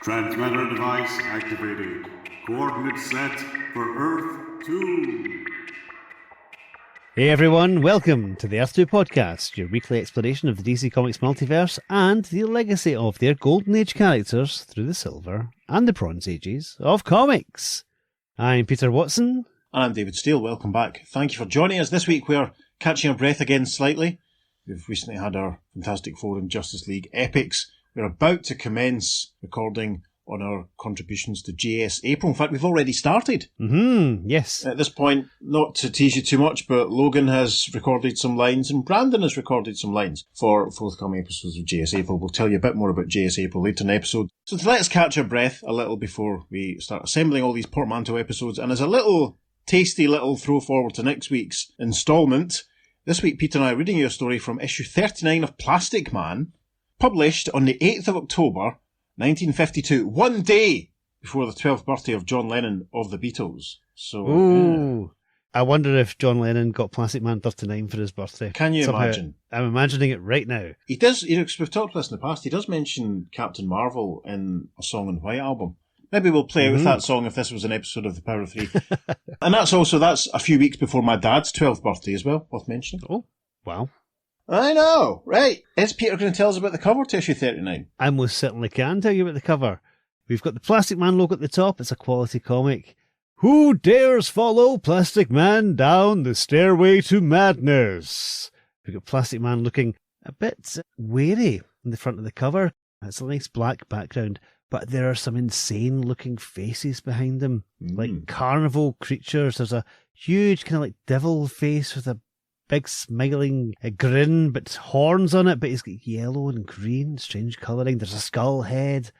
Transmitter device activated. Coordinates set for Earth 2. Hey everyone, welcome to the Earth 2 podcast, your weekly exploration of the DC Comics multiverse and the legacy of their Golden Age characters through the Silver and the Bronze Ages of comics. I'm Peter Watson. And I'm David Steele. Welcome back. Thank you for joining us. This week we're catching our breath again slightly. We've recently had our Fantastic Four and Justice League epics. We're about to commence recording on our contributions to JS April. In fact, we've already started. Yes. At this point, not to tease you too much, but Logan has recorded some lines and Brandon has recorded some lines for forthcoming episodes of JS April. We'll tell you a bit more about JS April later in the episode. So to let us catch our breath a little before we start assembling all these portmanteau episodes, and as a little tasty little throw forward to next week's instalment, this week Peter and I are reading you a story from issue 39 of Plastic Man, published on the 8th of October 1952, one day before the 12th birthday of John Lennon of the Beatles. So, I wonder if John Lennon got Plastic Man 39 for his birthday. Can you imagine? I'm imagining it right now. He does, because we've talked about this in the past, he does mention Captain Marvel in a Song in White album. Maybe we'll play with that song if this was an episode of The Power of Three. And that's a few weeks before my dad's 12th birthday as well, worth mentioning. Oh, wow. I know, right. Is Peter going to tell us about the cover to issue 39? I most certainly can tell you about the cover. We've got the Plastic Man logo at the top. It's a quality comic. Who dares follow Plastic Man down the stairway to madness? We've got Plastic Man looking a bit wary in the front of the cover. It's a nice black background, but there are some insane-looking faces behind him, like carnival creatures. There's a huge kind of like devil face with a big smiling grin, but horns on it, but he's got yellow and green, strange colouring. There's a skull head.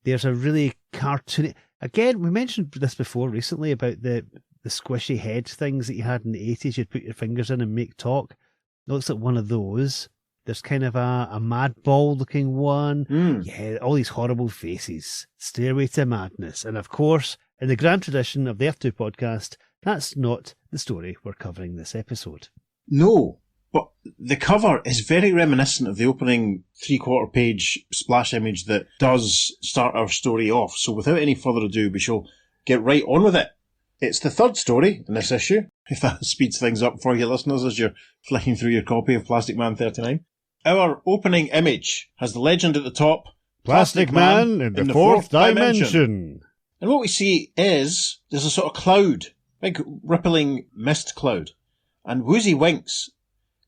There's a really cartoony... Again, we mentioned this before recently about the squishy head things that you had in the 80s. You'd put your fingers in and make talk. It looks like one of those. There's kind of a mad ball looking one. Yeah, all these horrible faces. Stairway to Madness. And of course, in the grand tradition of the F2 podcast, that's not the story we're covering this episode. No, but the cover is very reminiscent of the opening 3/4 page splash image that does start our story off. So without any further ado, we shall get right on with it. It's the third story in this issue, if that speeds things up for you listeners as you're flicking through your copy of Plastic Man 39. Our opening image has the legend at the top, Plastic Man in the fourth dimension. And what we see is there's a sort of cloud, big rippling mist cloud. And Woozy Winks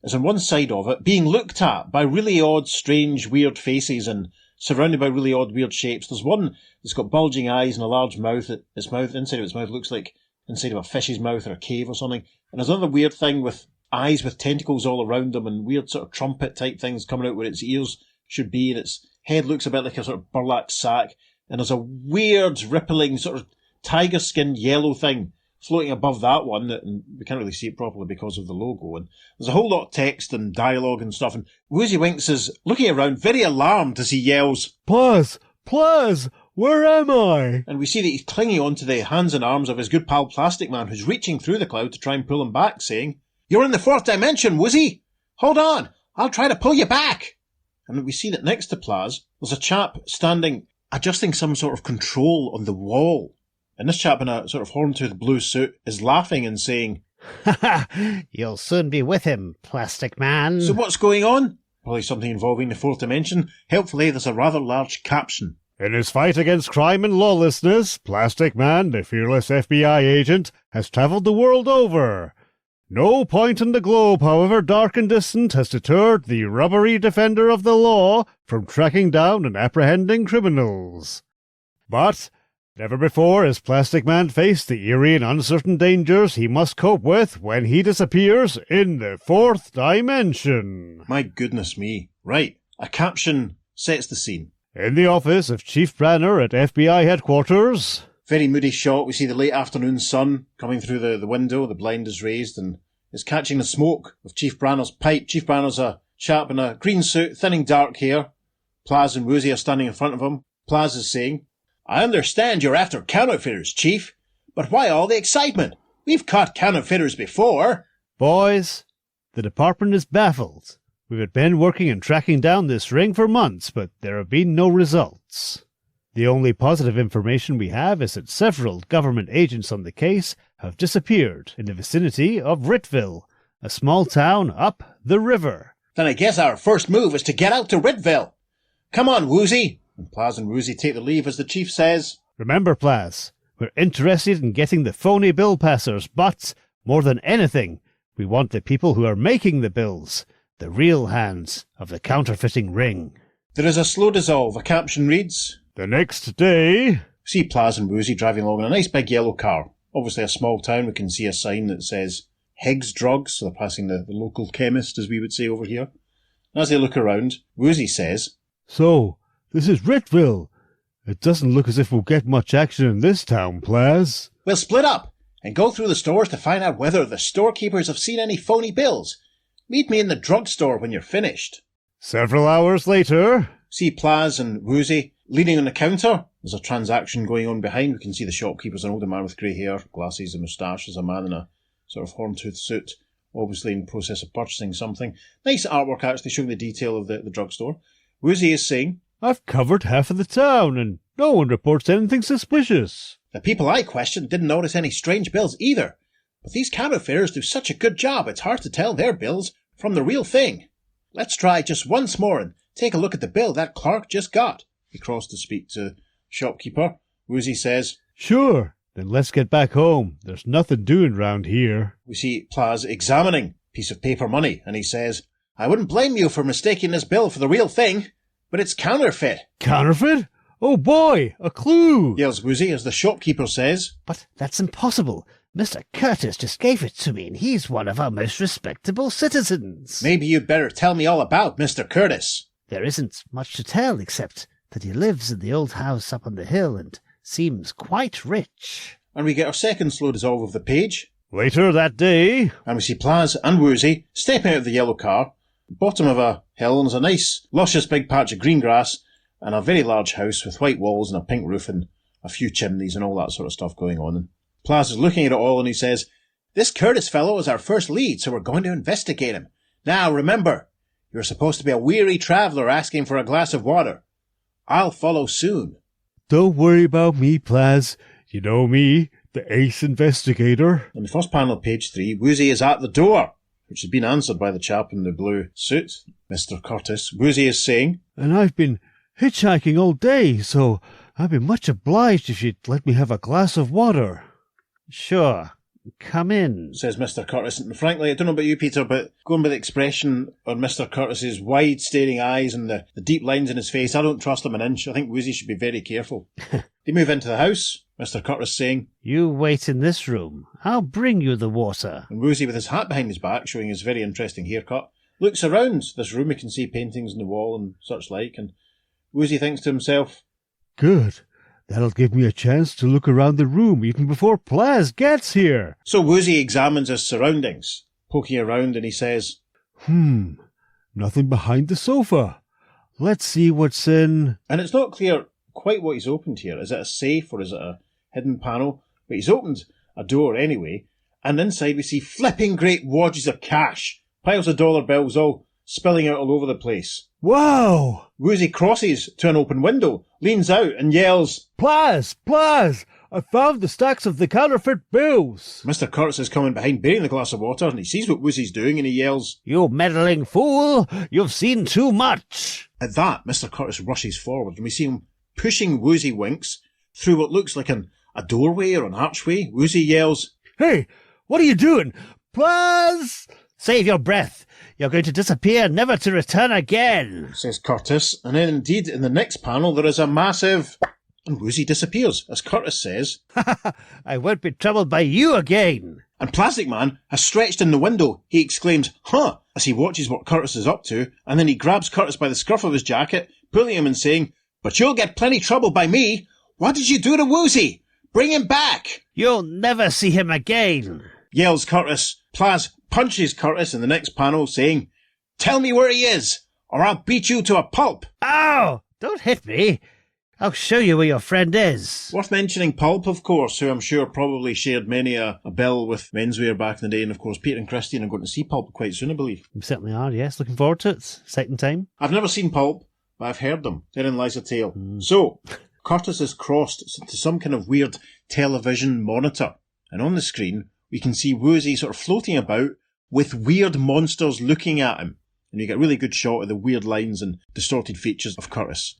is on one side of it, being looked at by really odd, strange, weird faces and surrounded by really odd, weird shapes. There's one that's got bulging eyes and a large mouth. Inside of its mouth looks like inside of a fish's mouth or a cave or something. And there's another weird thing with eyes with tentacles all around them and weird sort of trumpet type things coming out where its ears should be. And its head looks a bit like a sort of burlap sack. And there's a weird, rippling, sort of tiger-skinned yellow thing floating above that one, and we can't really see it properly because of the logo. And there's a whole lot of text and dialogue and stuff. And Woozy Winks is looking around, very alarmed as he yells, Please, where am I? And we see that he's clinging onto the hands and arms of his good pal Plastic Man, who's reaching through the cloud to try and pull him back, saying, You're in the fourth dimension, Woozy! Hold on, I'll try to pull you back! And we see that next to Plaz, there's a chap standing, adjusting some sort of control on the wall. And this chap in a sort of horn-toothed blue suit is laughing and saying, Ha ha! You'll soon be with him, Plastic Man. So what's going on? Probably something involving the fourth dimension. Helpfully, there's a rather large caption. In his fight against crime and lawlessness, Plastic Man, the fearless FBI agent, has travelled the world over. No point in the globe, however dark and distant, has deterred the rubbery defender of the law from tracking down and apprehending criminals. But never before has Plastic Man faced the eerie and uncertain dangers he must cope with when he disappears in the fourth dimension. My goodness me. Right, a caption sets the scene. In the office of Chief Branner at FBI headquarters. Very moody shot. We see the late afternoon sun coming through the window. The blind is raised and is catching the smoke of Chief Branner's pipe. Chief Branner's a chap in a green suit, thinning dark hair. Plaz and Woozy are standing in front of him. Plaz is saying, I understand you're after counterfeiters, Chief, but why all the excitement? We've caught counterfeiters before. Boys, the department is baffled. We've been working and tracking down this ring for months, but there have been no results. The only positive information we have is that several government agents on the case have disappeared in the vicinity of Ritville, a small town up the river. Then I guess our first move is to get out to Ritville. Come on, Woozy. And Plaz and Woozy take the leave as the chief says. Remember, Plaz, we're interested in getting the phony bill passers, but more than anything, we want the people who are making the bills, the real hands of the counterfeiting ring. There is a slow dissolve. A caption reads, The next day... See Plaz and Woozy driving along in a nice big yellow car. Obviously a small town. We can see a sign that says Higgs Drugs, so they're passing the local chemist, as we would say over here. And as they look around, Woozy says, So, this is Ritville. It doesn't look as if we'll get much action in this town, Plaz. We'll split up and go through the stores to find out whether the storekeepers have seen any phony bills. Meet me in the drugstore when you're finished. Several hours later... See Plaz and Woozy leaning on the counter. There's a transaction going on behind. We can see the shopkeeper's an older man with grey hair, glasses and moustache. There's a man in a sort of horn-toothed suit, obviously in the process of purchasing something. Nice artwork actually showing the detail of the drugstore. Woozy is saying, I've covered half of the town and no one reports anything suspicious. The people I questioned didn't notice any strange bills either. But these counterfeiters do such a good job, it's hard to tell their bills from the real thing. Let's try just once more and take a look at the bill that clerk just got. He crossed to speak to the shopkeeper. Woozy says, Sure, then let's get back home. There's nothing doing round here. We see Plaz examining a piece of paper money, and he says, I wouldn't blame you for mistaking this bill for the real thing, but it's counterfeit. Counterfeit? Oh boy, a clue! Yells Woozy as the shopkeeper says, But that's impossible. Mr. Curtis just gave it to me, and he's one of our most respectable citizens. Maybe you'd better tell me all about Mr. Curtis. There isn't much to tell, except that he lives in the old house up on the hill and seems quite rich. And we get our second slow dissolve of the page. Later that day... And we see Plaz and Woozy stepping out of the yellow car. Bottom of a hill, and there's a nice, luscious big patch of green grass, and a very large house with white walls and a pink roof and a few chimneys and all that sort of stuff going on. And Plaz is looking at it all and he says, This Curtis fellow is our first lead, so we're going to investigate him. Now, remember, you're supposed to be a weary traveller asking for a glass of water. I'll follow soon. Don't worry about me, Plaz. You know me, the ace investigator. In the first panel of page 3, Woozy is at the door, which has been answered by the chap in the blue suit, Mr. Curtis. Woozy is saying, And I've been hitchhiking all day, so I'd be much obliged if you'd let me have a glass of water. Sure. Come in. says Mr. Curtis. And frankly, I don't know about you, Peter, but going by the expression on Mr. Curtis's wide staring eyes and the deep lines in his face, I don't trust him an inch. I think Woozy should be very careful. They move into the house, Mr. Curtis saying, You wait in this room. I'll bring you the water. and Woozy, with his hat behind his back, showing his very interesting haircut, looks around this room. We can see paintings on the wall and such like, and Woozy thinks to himself, Good. That'll give me a chance to look around the room even before Plaz gets here. So Woozy examines his surroundings, poking around, and he says, Nothing behind the sofa. Let's see what's in... and it's not clear quite what he's opened here. Is it a safe or is it a hidden panel? But he's opened a door anyway, and inside we see flipping great wads of cash, piles of dollar bills all spilling out all over the place. Wow! Woozy crosses to an open window, leans out and yells, Plaz! Plaz! I found the stacks of the counterfeit bills! Mr. Curtis is coming behind bearing the glass of water, and he sees what Woozy's doing and he yells, You meddling fool! You've seen too much! At that, Mr. Curtis rushes forward and we see him pushing Woozy Winks through what looks like a doorway or an archway. Woozy yells, Hey! What are you doing? Plaz! Save your breath! You're going to disappear, never to return again! says Curtis, and then indeed in the next panel there is a massive... and Woozy disappears, as Curtis says, I won't be troubled by you again! and Plastic Man has stretched in the window. He exclaims, Huh, as he watches what Curtis is up to, and then he grabs Curtis by the scruff of his jacket, pulling him and saying, But you'll get plenty trouble by me! What did you do to Woozy? Bring him back! You'll never see him again! Yells Curtis. Plaz punches Curtis in the next panel, saying, Tell me where he is, or I'll beat you to a pulp. Ow! Don't hit me! I'll show you where your friend is. Worth mentioning Pulp, of course, who I'm sure probably shared many a bill with menswear back in the day. And of course, Peter and Christine are going to see Pulp quite soon, I believe. We certainly are, yes. Looking forward to it. Second time. I've never seen Pulp, but I've heard them. Therein lies a tale. So, Curtis is crossed to some kind of weird television monitor. And on the screen, we can see Woozy sort of floating about with weird monsters looking at him. And you get a really good shot of the weird lines and distorted features of Curtis.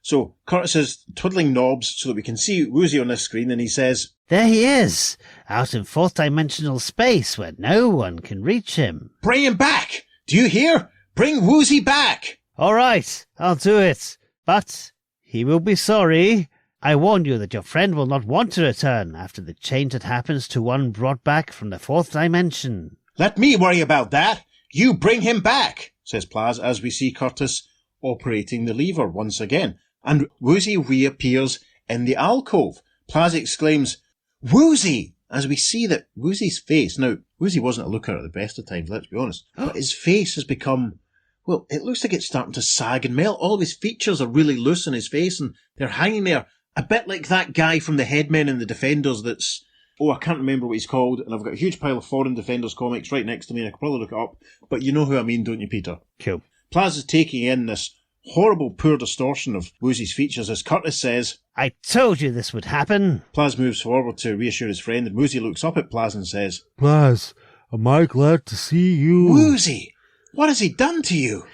So Curtis is twiddling knobs so that we can see Woozy on this screen, and he says, There he is, out in fourth-dimensional space where no one can reach him. Bring him back! Do you hear? Bring Woozy back! All right, I'll do it. But he will be sorry. I warn you that your friend will not want to return after the change that happens to one brought back from the fourth dimension. Let me worry about that. You bring him back, says Plaz, as we see Curtis operating the lever once again. And Woozy reappears in the alcove. Plaz exclaims, Woozy! As we see that Woozy's face, now, Woozy wasn't a looker at the best of times, let's be honest, but his face has become, well, it looks like it's starting to sag and melt. All of his features are really loose on his face, and they're hanging there, a bit like that guy from the Headmen and the Defenders that's, I can't remember what he's called, and I've got a huge pile of Foreign Defenders comics right next to me, and I could probably look it up, but you know who I mean, don't you, Peter? Cool. Plaz is taking in this horrible poor distortion of Woozy's features as Curtis says, I told you this would happen. Plaz moves forward to reassure his friend, and Woozy looks up at Plaz and says, Plaz, am I glad to see you? Woozy, what has he done to you?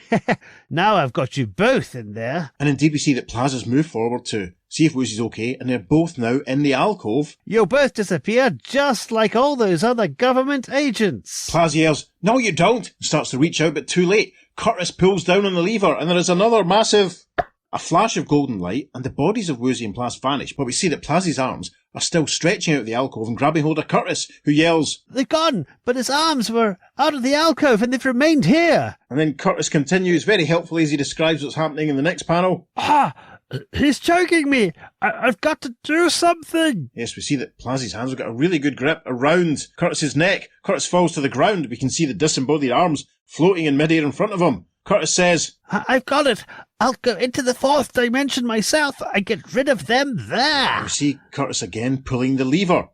Now I've got you both in there. And indeed we see that Plaz has moved forward to see if Woozy's okay, and they're both now in the alcove. You'll both disappear just like all those other government agents. Plaz yells, No you don't, and starts to reach out, but too late. Curtis pulls down on the lever, and there is another massive... A flash of golden light, and the bodies of Woozy and Plaz vanish, but we see that Plaz's arms are still stretching out of the alcove and grabbing hold of Curtis, who yells, They're gone, but his arms were out of the alcove and they've remained here. And then Curtis continues very helpfully as he describes what's happening in the next panel. He's choking me. I've got to do something. Yes, we see that Plaz's hands have got a really good grip around Curtis's neck. Curtis falls to the ground. We can see the disembodied arms floating in midair in front of him. Curtis says, I've got it. I'll go into the fourth dimension myself and get rid of them there. We see Curtis again pulling the lever.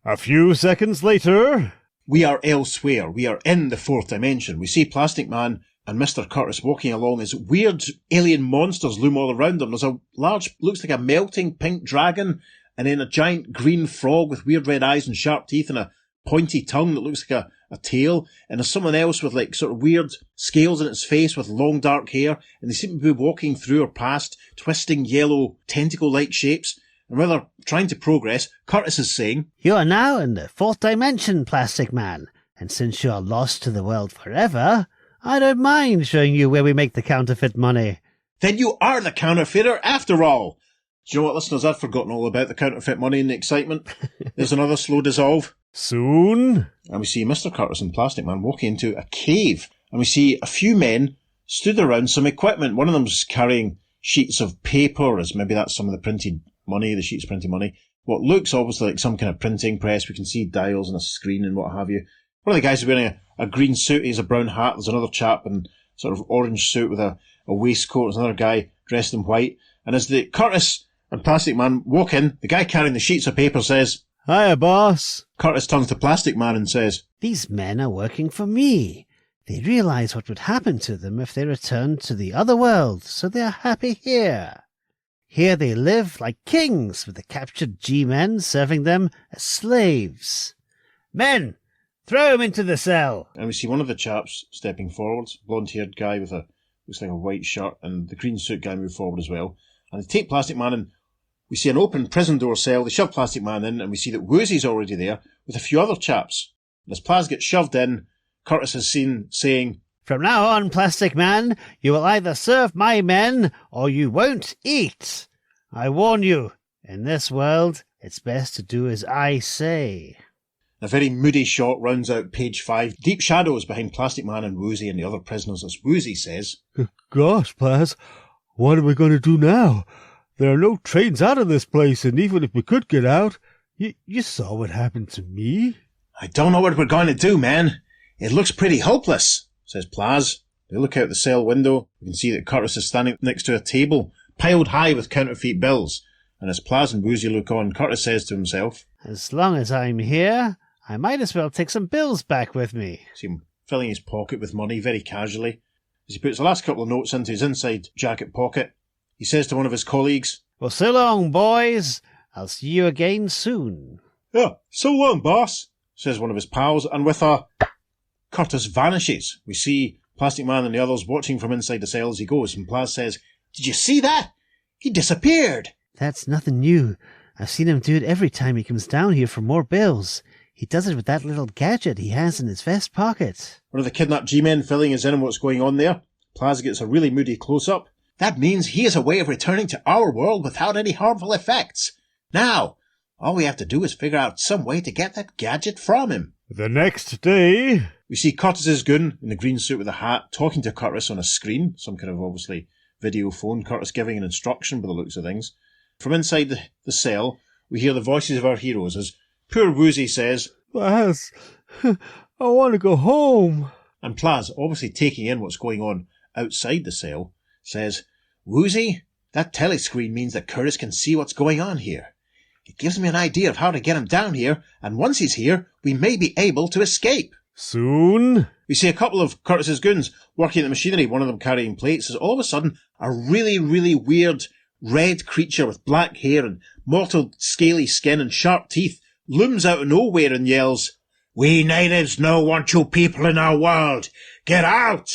A few seconds later... We are elsewhere. We are in the fourth dimension. We see Plastic Man and Mr. Curtis walking along as weird alien monsters loom all around them. There's a large, looks like a melting pink dragon, and then a giant green frog with weird red eyes and sharp teeth and a pointy tongue that looks like a tail, and there's someone else with like sort of weird scales in its face with long dark hair, and they seem to be walking through or past twisting yellow tentacle-like shapes. And while they're trying to progress, Curtis is saying, You are now in the fourth dimension, Plastic Man, and since you are lost to the world forever, I don't mind showing you where we make the counterfeit money. Then you are the counterfeiter after all. Do you know what, listeners? I'd forgotten all about the counterfeit money in the excitement. There's another slow dissolve. Soon... And we see Mr. Curtis and Plastic Man walking into a cave. And we see a few men stood around some equipment. One of them's carrying sheets of paper, as maybe that's some of the printed money, the sheets of printed money. What looks obviously like some kind of printing press. We can see dials and a screen and what have you. One of the guys is wearing a green suit. He has a brown hat. There's another chap in sort of orange suit with a waistcoat. There's another guy dressed in white. And as the Curtis and Plastic Man walk in, the guy carrying the sheets of paper says, Hiya, boss. Curtis turns to Plastic Man and says, These men are working for me. They realize what would happen to them if they returned to the other world, so they are happy here. Here they live like kings, with the captured G-men serving them as slaves. Men, throw him into the cell. And we see one of the chaps stepping forward, blonde-haired guy with looks like a white shirt, and the green suit guy move forward as well. And they take Plastic Man and we see an open prison door cell. They shove Plastic Man in, and we see that Woozy's already there with a few other chaps. And as Plaz gets shoved in, Curtis is seen saying, From now on, Plastic Man, you will either serve my men or you won't eat. I warn you, in this world, it's best to do as I say. A very moody shot rounds out page 5. Deep shadows behind Plastic Man and Woozy and the other prisoners as Woozy says, Gosh, Plaz, what are we going to do now? There are no trains out of this place, and even if we could get out, you saw what happened to me. I don't know what we're going to do, man. It looks pretty hopeless, says Plaz. They look out the cell window. We can see that Curtis is standing next to a table, piled high with counterfeit bills. And as Plaz and Woozy look on, Curtis says to himself, As long as I'm here, I might as well take some bills back with me. See him filling his pocket with money very casually. As he puts the last couple of notes into his inside jacket pocket, he says to one of his colleagues, Well, so long, boys. I'll see you again soon. Yeah, so long, boss, says one of his pals, and with a... Curtis vanishes. We see Plastic Man and the others watching from inside the cell as he goes, and Plaz says, "Did you see that? He disappeared." That's nothing new. I've seen him do it every time he comes down here for more bills. He does it with that little gadget he has in his vest pocket. One of the kidnapped G-men filling us in on what's going on there. Plaz gets a really moody close-up. "That means he has a way of returning to our world without any harmful effects. Now, all we have to do is figure out some way to get that gadget from him." The next day... We see Curtis's goon in the green suit with a hat talking to Curtis on a screen, some kind of obviously video phone, Curtis giving an instruction by the looks of things. From inside the cell, we hear the voices of our heroes as poor Woozy says, Plaz, I want to go home. and Plaz, obviously taking in what's going on outside the cell, says, "Woozy, that telescreen means that Curtis can see what's going on here. It gives me an idea of how to get him down here, and once he's here, we may be able to escape." Soon? We see a couple of Curtis's goons working at the machinery, one of them carrying plates, as all of a sudden a really, really weird red creature with black hair and mottled scaly skin and sharp teeth looms out of nowhere and yells, "We natives no want you people in our world. Get out!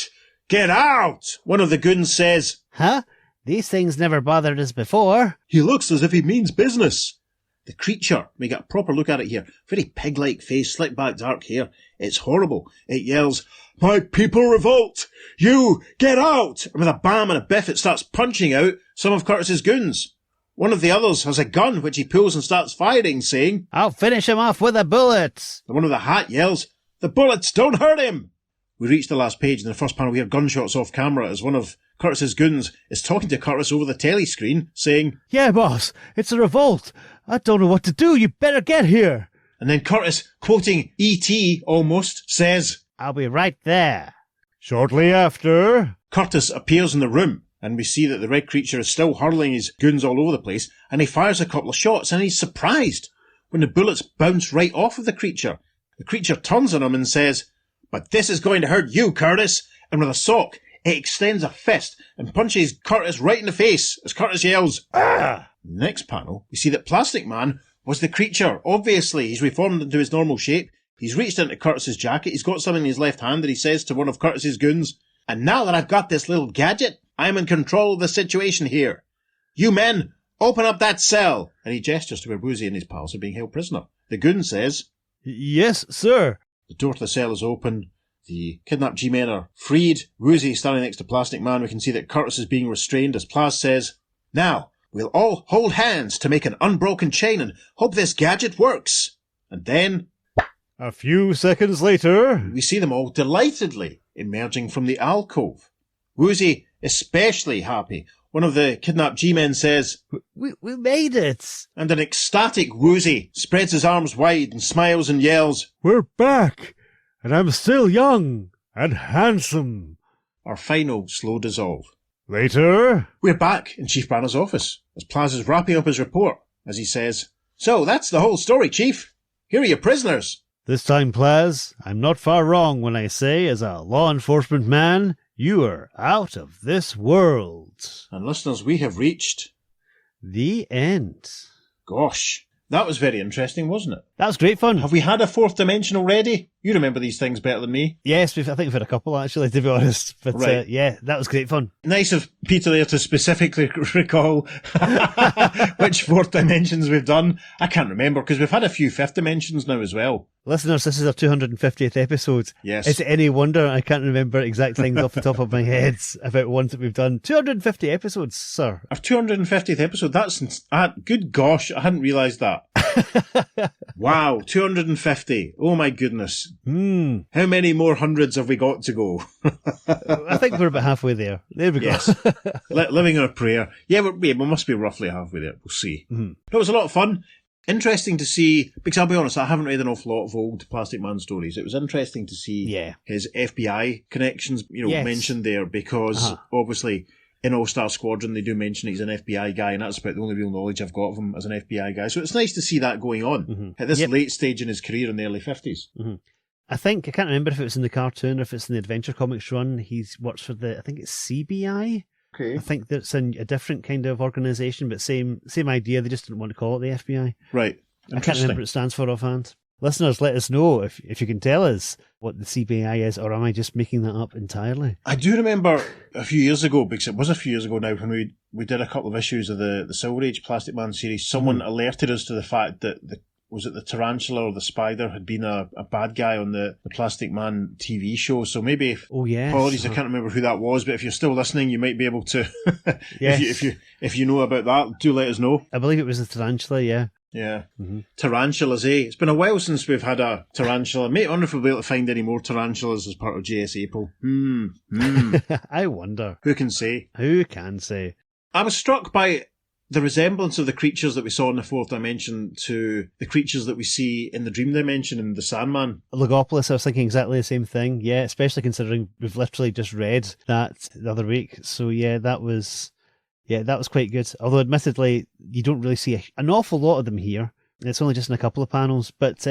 Get out!" One of the goons says, Huh? These things never bothered us before. "He looks as if he means business." The creature, we get a proper look at it here, very pig-like face, slick back dark hair. It's horrible. It yells, "My people revolt! You, get out!" And with a bam and a biff, it starts punching out some of Curtis's goons. One of the others has a gun, which he pulls and starts firing, saying, I'll finish him off with a bullet. the one with the hat yells, "The bullets don't hurt him!" We reach the last page, and in the first panel we hear gunshots off camera as one of Curtis's goons is talking to Curtis over the telly screen, saying, Yeah, boss, it's a revolt. I don't know what to do. You better get here. and then Curtis, quoting E.T. almost, says, I'll be right there. Shortly after... Curtis appears in the room, and we see that the red creature is still hurling his goons all over the place, and he fires a couple of shots, and he's surprised when the bullets bounce right off of the creature. The creature turns on him and says, "But this is going to hurt you, Curtis," and with a sock, it extends a fist and punches Curtis right in the face as Curtis yells, "Ah!" Next panel, we see that Plastic Man was the creature. Obviously, he's reformed into his normal shape. He's reached into Curtis's jacket. He's got something in his left hand that he says to one of Curtis's goons, "And now that I've got this little gadget, I'm in control of the situation here. You men, open up that cell." And he gestures to where Woozy and his pals are being held prisoner. The goon says, Yes, sir. the door to the cell is open. The kidnapped G-men are freed. Woozy is standing next to Plastic Man. We can see that Curtis is being restrained as Plaz says, "Now, we'll all hold hands to make an unbroken chain and hope this gadget works." And then A few seconds later... we see them all delightedly emerging from the alcove. Woozy especially happy. One of the kidnapped G-men says, We made it. and an ecstatic Woozy spreads his arms wide and smiles and yells, We're back. And I'm still young and handsome. our final slow dissolve. Later... We're back in Chief Banner's office as Plaz is wrapping up his report as he says, "So that's the whole story, Chief. Here are your prisoners." This time, Plaz, I'm not far wrong when I say, as a law enforcement man, you are out of this world. And listeners, we have reached... The end. Gosh, that was very interesting, wasn't it? That was great fun. Have we had a fourth dimension already? You remember these things better than me. Yes, I think we've had a couple, actually, to be honest. But Right. yeah, that was great fun. Nice of Peter there to specifically recall which fourth dimensions we've done. I can't remember, because we've had a few fifth dimensions now as well. Listeners, this is our 250th episode. Yes. Is it any wonder I can't remember exact things off the top of my head about ones that we've done? 250 episodes, sir. Our 250th episode, good gosh, I hadn't realised that. Wow, 250. Oh my goodness. How many more hundreds have we got to go? I think we're about halfway there. There we go. Yes. Living on a prayer. Yeah, we must be roughly halfway there. We'll see. Mm-hmm. It was a lot of fun. Interesting to see, because I'll be honest, I haven't read an awful lot of old Plastic Man stories. It was interesting to see his FBI connections, mentioned there, because obviously in All-Star Squadron they do mention he's an FBI guy, and that's about the only real knowledge I've got of him as an FBI guy. So it's nice to see that going on at this late stage in his career in the early 50s. Mm-hmm. I can't remember if it was in the cartoon or if it's in the Adventure Comics run. He works for I think it's CBI, Okay. I think that's in a different kind of organisation, but same idea. They just didn't want to call it the FBI. Right. I can't remember what it stands for offhand. Listeners, let us know if you can tell us what the CBI is, or am I just making that up entirely? I do remember a few years ago, because it was a few years ago now, when we did a couple of issues of the Silver Age Plastic Man series, someone alerted us to the fact that was it the tarantula or the spider had been a bad guy on the Plastic Man TV show. So maybe, apologies, I can't remember who that was, but if you're still listening, you might be able to, yes. if you know about that, do let us know. I believe it was the tarantula, yeah. Yeah. Tarantulas, eh? It's been a while since we've had a tarantula. Mate, I wonder if we'll be able to find any more tarantulas as part of JS April. I wonder. Who can say? Who can say? I was struck by the resemblance of the creatures that we saw in the fourth dimension to the creatures that we see in the dream dimension in the Sandman. Logopolis, I was thinking exactly the same thing. Yeah, especially considering we've literally just read that the other week. So yeah, that was quite good. Although admittedly, you don't really see an awful lot of them here. It's only just in a couple of panels. But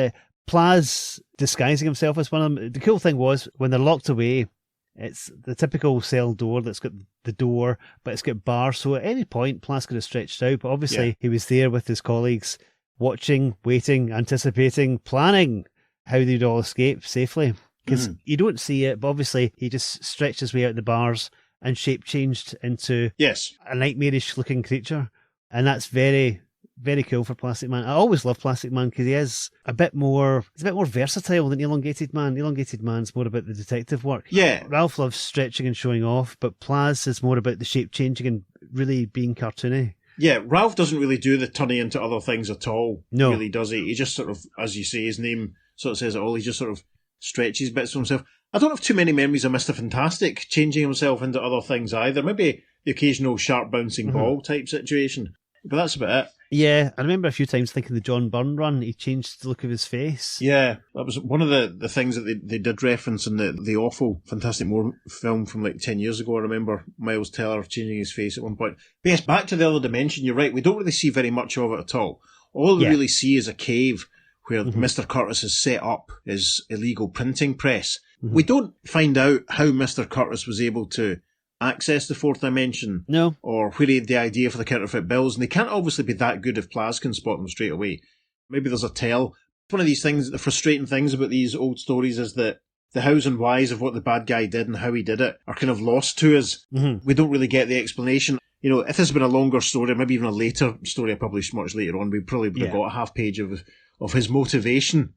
Plaz disguising himself as one of them. The cool thing was, when they're locked away, it's the typical cell door that's got the door, but it's got bars. So at any point, Plaz could have stretched out. But obviously, he was there with his colleagues, watching, waiting, anticipating, planning how they'd all escape safely. Because you don't see it, but obviously, he just stretched his way out the bars and shape changed into a nightmarish looking creature. And that's very, very cool for Plastic Man. I always love Plastic Man because he's a bit more versatile than Elongated Man. Elongated Man's more about the detective work. Yeah. Ralph loves stretching and showing off, but Plaz is more about the shape changing and really being cartoony. Yeah, Ralph doesn't really do the turning into other things at all. No. Really, does he? He just sort of, as you say, his name sort of says it all. He just sort of stretches bits for himself. I don't have too many memories of Mr. Fantastic changing himself into other things either. Maybe the occasional sharp bouncing ball type situation. But that's about it. Yeah, I remember a few times thinking the John Byrne run, he changed the look of his face. Yeah, that was one of the things that they did reference in the awful Fantastic Four film from like 10 years ago. I remember Miles Teller changing his face at one point. But yes, back to the other dimension, you're right, we don't really see very much of it at all. All we really see is a cave where Mr. Curtis has set up his illegal printing press. We don't find out how Mr. Curtis was able to access the fourth dimension. No. Or where he had the idea for the counterfeit bills. And they can't obviously be that good if Plaz can spot them straight away. Maybe there's a tell. One of these things, the frustrating things about these old stories is that the hows and whys of what the bad guy did and how he did it are kind of lost to us. We don't really get the explanation. You know, if this had been a longer story, maybe even a later story I published much later on, we probably would have got a half page of his motivation.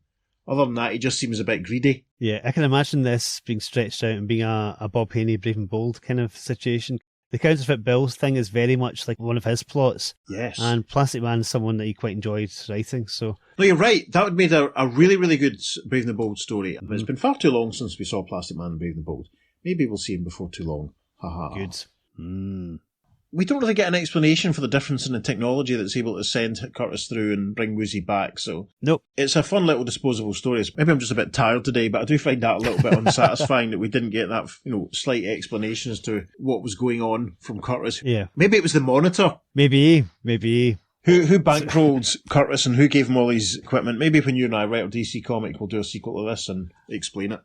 Other than that, he just seems a bit greedy. Yeah, I can imagine this being stretched out and being a Bob Haney, Brave and Bold kind of situation. The counterfeit bills thing is very much like one of his plots. Yes. And Plastic Man is someone that he quite enjoyed writing, so... No, you're right. That would make a really, really good Brave and the Bold story. But it's been far too long since we saw Plastic Man and Brave and the Bold. Maybe we'll see him before too long. Ha ha. Good. We don't really get an explanation for the difference in the technology that's able to send Curtis through and bring Woozy back, so... Nope. It's a fun little disposable story. Maybe I'm just a bit tired today, but I do find that a little bit unsatisfying that we didn't get that, slight explanation as to what was going on from Curtis. Yeah. Maybe it was the Monitor. Maybe. Who bankrolled Curtis and who gave him all his equipment? Maybe when you and I write our DC comic, we'll do a sequel to this and explain it.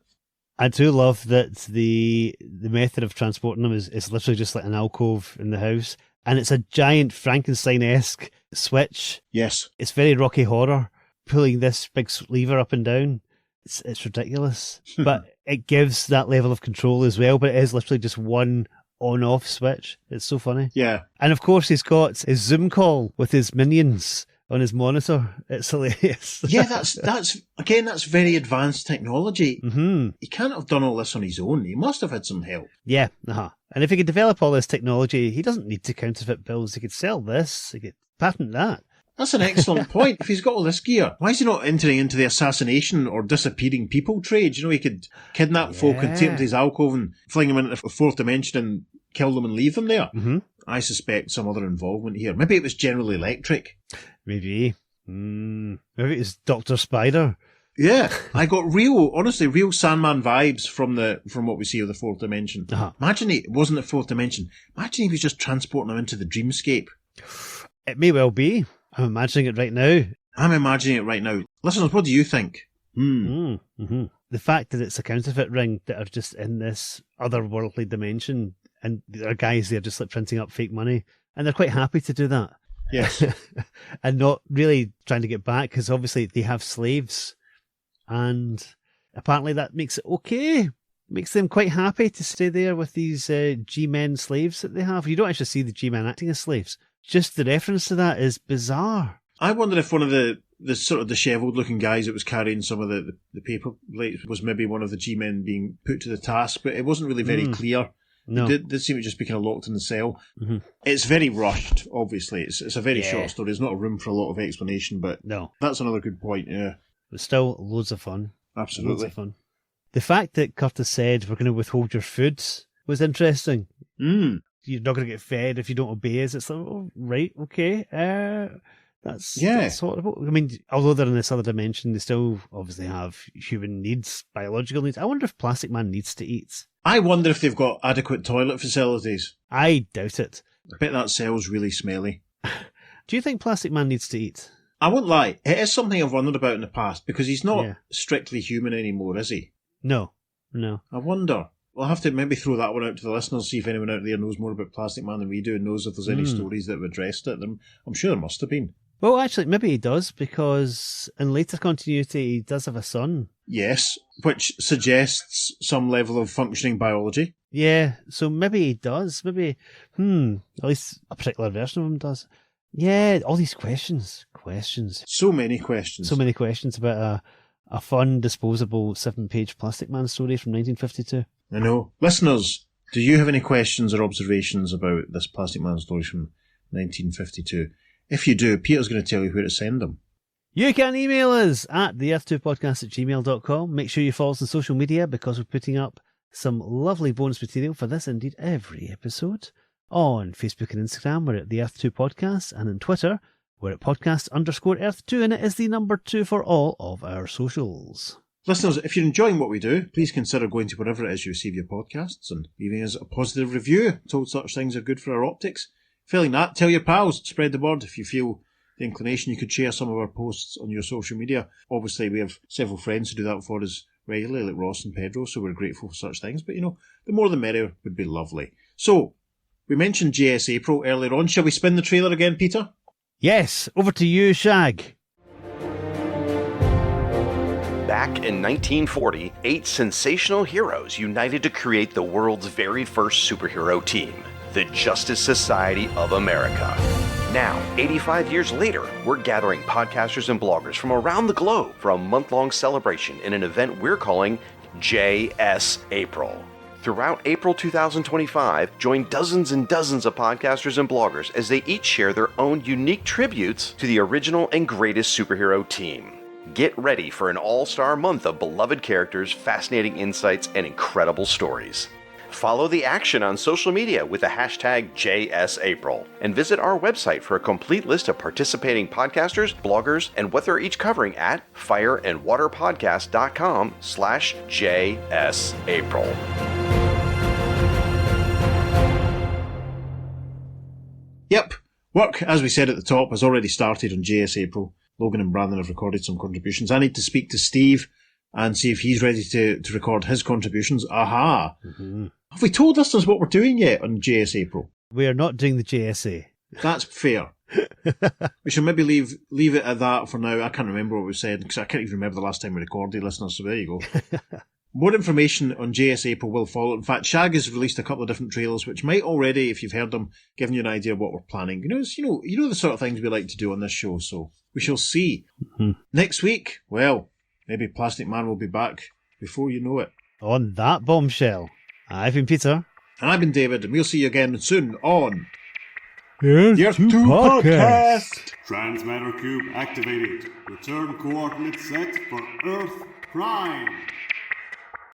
I do love that the method of transporting them is literally just like an alcove in the house. And it's a giant Frankenstein-esque switch. Yes. It's very Rocky Horror, pulling this big lever up and down. It's ridiculous. But it gives that level of control as well, but it is literally just one on-off switch. It's so funny. Yeah. And of course he's got his Zoom call with his minions on his monitor. It's hilarious. Yeah, that's very advanced technology. He can't have done all this on his own. He must have had some help. Yeah, And if he could develop all this technology, he doesn't need to counterfeit bills. He could sell this. He could patent that. That's an excellent point. If he's got all this gear, why is he not entering into the assassination or disappearing people trade? He could kidnap folk and take them to his alcove and fling them into the fourth dimension and kill them and leave them there. I suspect some other involvement here. Maybe it was General Electric. Maybe. Maybe it was Dr. Spider. Yeah, I got real Sandman vibes from what we see of the fourth dimension. Imagine it wasn't the fourth dimension. Imagine he was just transporting them into the dreamscape. It may well be. I'm imagining it right now. I'm imagining it right now. Listeners, what do you think? The fact that it's a counterfeit ring that are just in this otherworldly dimension and there are guys there just like printing up fake money, and they're quite happy to do that. Yes. And not really trying to get back, because obviously they have slaves, and apparently that makes it okay. Makes them quite happy to stay there with these G-men slaves that they have. You don't actually see the G-men acting as slaves. Just the reference to that is bizarre. I wonder if one of the sort of dishevelled looking guys that was carrying some of the paper plates was maybe one of the G-men being put to the task, but it wasn't really very clear. No. It did seem to just be kind of locked in the cell. Mm-hmm. It's very rushed, obviously. It's a very short story. There's not a room for a lot of explanation, but No. that's another good point, yeah. But still, loads of fun. Absolutely. Loads of fun. The fact that Curtis said we're going to withhold your food was interesting. Mm. You're not going to get fed if you don't obey us. It's like, oh, right, okay. That's sort of. I mean, although they're in this other dimension, they still obviously have human needs, biological needs. I wonder if Plastic Man needs to eat. I wonder if they've got adequate toilet facilities. I doubt it. I bet that cell's really smelly. Do you think Plastic Man needs to eat? I won't lie. It is something I've wondered about in the past, because he's not strictly human anymore, is he? No. I wonder. We'll have to maybe throw that one out to the listeners, see if anyone out there knows more about Plastic Man than we do and knows if there's any stories that have addressed it. I'm sure there must have been. Well, actually, maybe he does, because in later continuity, he does have a son. Yes, which suggests some level of functioning biology. Yeah, so maybe he does. Maybe, at least a particular version of him does. Yeah, all these questions. So many questions. So many questions about a fun, disposable 7-page Plastic Man story from 1952. I know. Listeners, do you have any questions or observations about this Plastic Man story from 1952? If you do, Peter's going to tell you where to send them. You can email us at theearth2podcast@gmail.com. Make sure you follow us on social media, because we're putting up some lovely bonus material for this, indeed every episode. On Facebook and Instagram, we're at the Earth2 Podcast, and on Twitter, we're at podcast_Earth2, and it is the number 2 for all of our socials. Listeners, if you're enjoying what we do, please consider going to wherever it is you receive your podcasts and leaving us a positive review. Told such things are good for our optics. Failing that, tell your pals, spread the word. If you feel the inclination, you could share some of our posts on your social media. Obviously, we have several friends who do that for us regularly, like Ross and Pedro, so we're grateful for such things. But, the more the merrier would be lovely. So, we mentioned JS April earlier on. Shall we spin the trailer again, Peter? Yes, over to you, Shag. Back in 1940, 8 sensational heroes united to create the world's very first superhero team, the Justice Society of America. Now, 85 years later, we're gathering podcasters and bloggers from around the globe for a month-long celebration in an event we're calling JS April. Throughout April 2025, join dozens and dozens of podcasters and bloggers as they each share their own unique tributes to the original and greatest superhero team. Get ready for an all-star month of beloved characters, fascinating insights, and incredible stories. Follow the action on social media with the hashtag JSApril, and visit our website for a complete list of participating podcasters, bloggers, and what they're each covering at fireandwaterpodcast.com/JSApril. Yep. Work, as we said at the top, has already started on JS April. Logan and Brandon have recorded some contributions. I need to speak to Steve and see if he's ready to record his contributions. Aha! Mm-hmm. Have we told listeners what we're doing yet on JS April? We are not doing the JSA. That's fair. We should maybe leave it at that for now. I can't remember what we said, because I can't even remember the last time we recorded, listeners, so there you go. More information on JS April will follow. In fact, Shag has released a couple of different trailers, which might already, if you've heard them, give you an idea of what we're planning. You know the sort of things we like to do on this show, so we shall see. Mm-hmm. Next week, well, maybe Plastic Man will be back before you know it. On that bombshell, I've been Peter. And I've been David, and we'll see you again soon on Earth2 Podcast. Transmatter cube activated. Return coordinates set for Earth Prime.